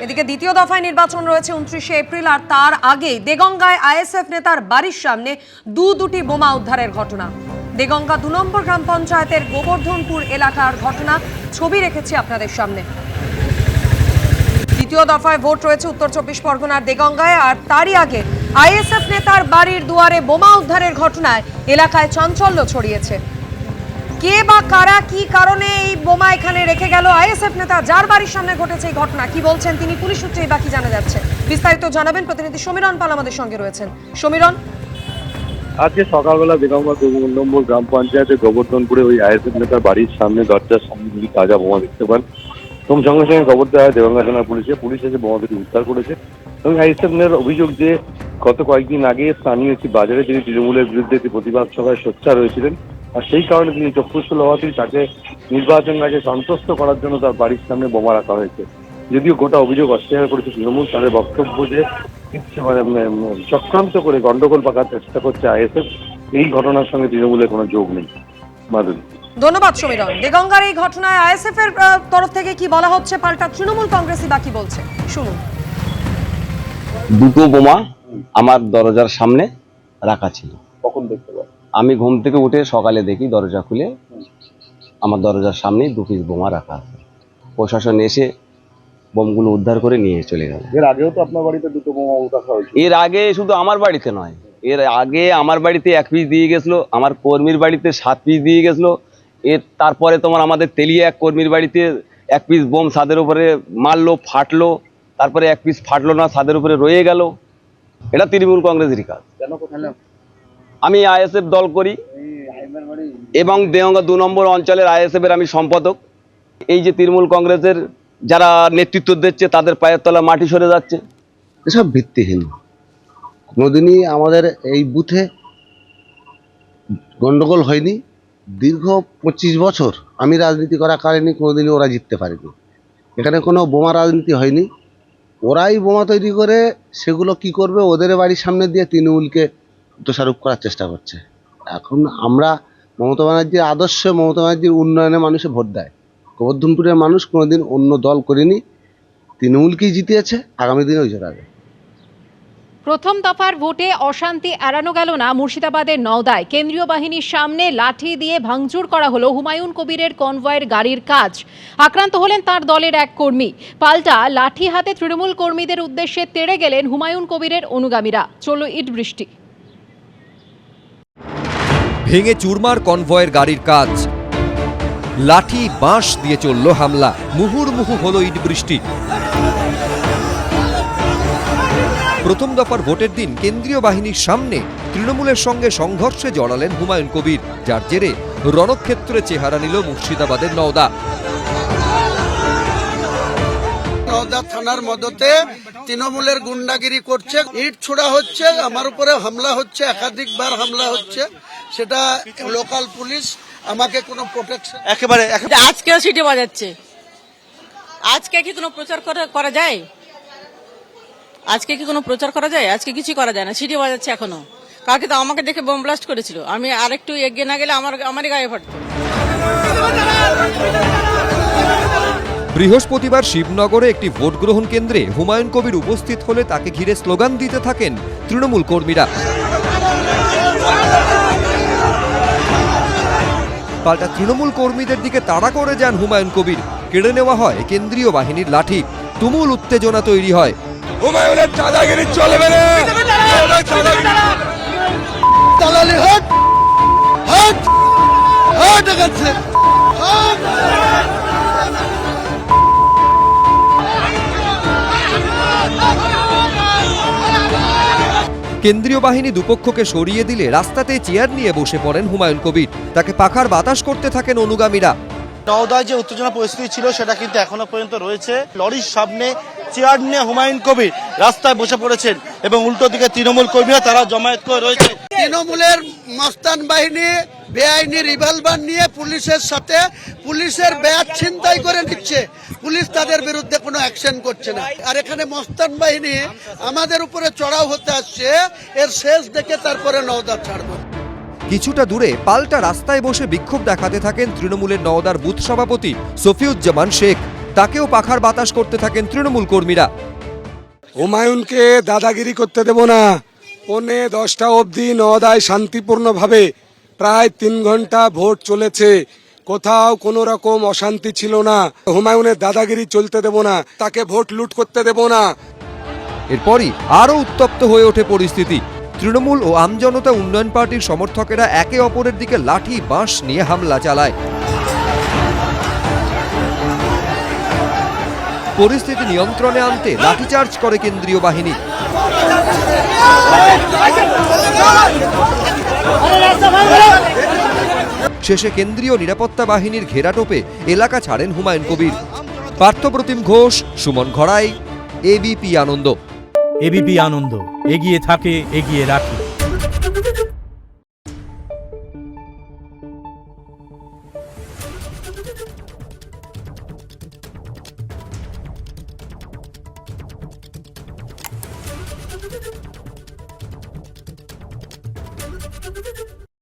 এদিকে দ্বিতীয় দফায় নির্বাচন রয়েছে 29শে এপ্রিল, আর তার আগেই দেগঙ্গায় আইএসএফ নেতার বাড়ির সামনে দুটি বোমা উদ্ধারের ঘটনা। দেগঙ্গা 2 নম্বর গ্রাম পঞ্চায়েতের গোবর্ধনপুর এলাকার ঘটনা, ছবি রেখেছি আপনাদের সামনে। দ্বিতীয় দফায় ভোট রয়েছে উত্তর 24 পরগনার দেগঙ্গায়, আর তারই আগে আইএসএফ নেতার বাড়ির দুয়ারে বোমা উদ্ধারের ঘটনায় এলাকায় চাঞ্চল্য ছড়িয়েছে। কে বা কারা, কি কারণে এই বোমা এখানে রেখে গেল আইএসএফ নেতা, যার বাড়ির সামনে ঘটেছে এই ঘটনা, কি বলছেন তিনি, পুলিশ সূত্রেই বাকি জানা যাচ্ছে। বিস্তারিত জানাবেন প্রতিনিধি সমীরণ পাল আমাদের সঙ্গে রয়েছেন। সমীরণ, আজকে সকালবেলা বেগমগঞ্জ 2 নম্বর গ্রাম পঞ্চায়েতের গোবর্ধনপুরে ওই আইএসএফ নেতার বাড়ির সামনে দরজার সামনে দুটি তাজা বোমা দেখতে পান এবং সঙ্গে সঙ্গে খবর দেওয়া হয় দেগঙ্গা থানার পুলিশ এসে বোমা দুটি উদ্ধার করেছে। এবং আইএসএফ নেতার অভিযোগ যে গত কয়েকদিন আগে স্থানীয় একটি বাজারে তিনি তৃণমূলের বিরুদ্ধে একটি প্রতিবাদ সভায় সোচ্চার হয়েছিলেন, আর সেই কারণে তিনি চক্ষুস্থ হওয়াতেই তাকে নির্বাচন আগে সন্তুষ্ট করার জন্য তার বাড়ির সামনে বোমা রাখা হয়েছে। যদিও গোটা অভিযোগ অস্বীকার করেছে তৃণমূল, তাদের বক্তব্য যে চক্রান্ত করে গন্ডগোল পাকার চেষ্টা করছে আইএসএফ, এই ঘটনার সঙ্গে তৃণমূলের কোনো যোগ নেই। মাধুরী, ধন্যবাদ সমীরণ। দেগঙ্গার এই ঘটনায় আইএসএফ এর তরফ থেকে কি বলা হচ্ছে, পাল্টা তৃণমূল কংগ্রেসই বাকি বলছে, শুনুন। দুটো বোমা আমার দরজার সামনে রাখা ছিল। কখন দেখতে পাই? আমি ঘুম থেকে উঠে সকালে দেখি দরজা খুলে আমার দরজার সামনে 2 পিস বোমা রাখা আছে। প্রশাসন এসে বোমগুলো উদ্ধার করে নিয়ে চলে গেল। এর আগেও তো আপনার বাড়িতে দুটো বোমা রাখা হয়েছে। এর আগে শুধু আমার বাড়িতে নয়, এর আগে আমার বাড়িতে 1 পিস দিয়ে গেছিলো, আমার কর্মীর বাড়িতে 7 পিস দিয়ে গেছিলো। তারপরে তোমার আমাদের তেলিয়া এক কর্মীর বাড়িতে 1 পিস বোম ছাদের উপরে মারলো, ফাটলো, তারপরে 1 পিস ফাটলো না, ছাদের উপরে রয়ে গেল। এটা তৃণমূল কংগ্রেসেরই কাজ। আমি আইএসএফ দল করি এবং দেগঙ্গা 2 নম্বর অঞ্চলের আইএসএফ এর আমি সম্পাদক। এই যে তৃণমূল কংগ্রেসের যারা নেতৃত্ব দিচ্ছে তাদের পায়ের তলা মাটি সরে যাচ্ছে, এসব ভিত্তিহীন। কোনোদিনই আমাদের এই বুথে গন্ডগোল হয়নি। দীর্ঘ 25 বছর আমি রাজনীতি করা কারণে কোনোদিনই ওরা জিততে পারেনি। এখানে কোনো বোমা রাজনীতি হয়নি। ওরাই বোমা তৈরি করে সেগুলো কি করবে, ওদের বাড়ির সামনে দিয়ে তৃণমূলকে দোষারোপ করার চেষ্টা করছে। এখন আমরা মমতা ব্যানার্জির আদর্শে, মমতা ব্যানার্জির উন্নয়নে মানুষে ভোট দেয়। গোবর্ধনপুরের মানুষ কোনোদিন অন্য দল করেনি, তৃণমূলকেই জিতিয়েছে, আগামী দিনেও জেতাবে। প্রথম দফার ভোটে অশান্তি এড়ানো গেল না মুর্শিদাবাদের নওদায়। কেন্দ্রীয় বাহিনীর সামনে লাঠি দিয়ে ভাঙচুর করা হলো হুমায়ুন কবিরের কনভয়ের গাড়ির কাজ। আক্রান্ত হলেন তার দলের এক কর্মী। পাল্টা লাঠি হাতে তৃণমূল কর্মীদের উদ্দেশ্যে তেড়ে গেলেন হুমায়ুন কবিরের অনুগামীরা। চলল ইট বৃষ্টি। ভেঙে চুরমার কনভয়ের গাড়ির কাজ, লাঠি বাঁশ দিয়ে চলল হামলা, মুহুর্মুহু হলো ইট বৃষ্টি। প্রথম দফার ভোটের দিন কেন্দ্রীয় বাহিনীর সামনে তৃণমূলের সঙ্গে সংঘর্ষে জড়ালেন হুমায়ুন কবির, যার জেরে রণক্ষেত্রে চেহারা নিল মুর্শিদাবাদের নওদা। নওদা থানার মদতে তৃণমূলের গুন্ডাগিরি করছে, ইট ছোড়া হচ্ছে, আমার উপরে হামলা হচ্ছে, একাধিকবার হামলা হচ্ছে। সেটা লোকাল পুলিশ আমাকে কোনো প্রোটেকশন একেবারে আজকেও সিটি বাজাচ্ছে। আজকে কি কোনো প্রচার করা যায়? আজকে কি কোনো প্রচার করা যায়? আজকে কিছু করা যায় না, সিটি বাজাচ্ছে এখনো। কালকে তো আমাকে দেখে বোম ব্লাস্ট করেছিল, আমি আরেকটু এগিয়ে না গেলে আমারই গায়ে ফাটতো। বৃহস্পতিবার শিবনগরে একটি ভোট গ্রহণ কেন্দ্রে হুমায়ুন কবির উপস্থিত হলে তাকে ঘিরে স্লোগান দিতে থাকেন তৃণমূল কর্মীরা। পাল্টা তৃণমূল কর্মীদের দিকে তাড়া করে যান হুমায়ুন কবির, কেড়ে নেওয়া হয় কেন্দ্রীয় বাহিনীর লাঠি। তুমুল উত্তেজনা তৈরি হয়। হুমায়ুনের চাঁদাগিরি চলবে না। দালালি হট হট হট গেছে। কেন্দ্রীয় বাহিনী দুপক্ষকে সরিয়ে দিলে রাস্তাতে চেয়ার নিয়ে বসে পড়েন হুমায়ুন কবির, তাকে পাখার বাতাস করতে থাকেন অনুগামীরা। নওদায় যে উত্তেজনা পরিস্থিতি ছিল সেটা কিন্তু এখনো পর্যন্ত রয়েছে। লরির সামনে চেয়ার নিয়ে হুমায়ুন কবির রাস্তায় বসে পড়েছেন এবং উল্টো দিকে তৃণমূল কর্মীরা তারা জমায়েত করে রয়েছে। তৃণমূলের মস্তান বাহিনী বেআইনি রিভলভার নিয়ে পুলিশের সাথে পুলিশের ব্যাগ ছিনতাই করে নিচ্ছে। পুলিশ তাদের বিরুদ্ধে কোনো অ্যাকশন করছে না। আর এখানে মস্তান বাহিনী আমাদের উপরে চড়াও হতে আসছে। এর শেষ দেখে তারপরে নওদা ছাড়বো। কিছুটা দূরে পাল্টা রাস্তায় বসে বিক্ষোভ দেখাতে থাকেন তৃণমূলের নওদার বুথ সভাপতি সফিউজ্জামান শেখ। তাকেও পাখার বাতাস করতে থাকেন তৃণমূল কর্মীরা। হুমায়ুনকে দাদাগিরি করতে দেব না। 9:45 অবধি নওদায় শান্তিপূর্ণভাবে প্রায় 3 ঘন্টা ভোট চলেছে, কোথাও কোনো রকম অশান্তি ছিল না। হুমায়ুনের দাদাগিরি চলতে দেব না, তাকে ভোট লুট করতে দেব না। এরপরই আরও উত্তপ্ত হয়ে ওঠে পরিস্থিতি। তৃণমূল ও আমজনতা উন্নয়ন পার্টির সমর্থকেরা একে অপরের দিকে লাঠি বাঁশ নিয়ে হামলা চালায়। পরিস্থিতি নিয়ন্ত্রণে আনতে লাঠিচার্জ করে কেন্দ্রীয় বাহিনী। শেষে কেন্দ্রীয় নিরাপত্তা বাহিনীর ঘেরাটোপে এলাকা ছাড়েন হুমায়ুন কবির। পার্থপ্রতিম ঘোষ, সুমন ঘড়াই, এবিপি আনন্দ। এবিপি আনন্দ, এগিয়ে থাকে, এগিয়ে রাখে।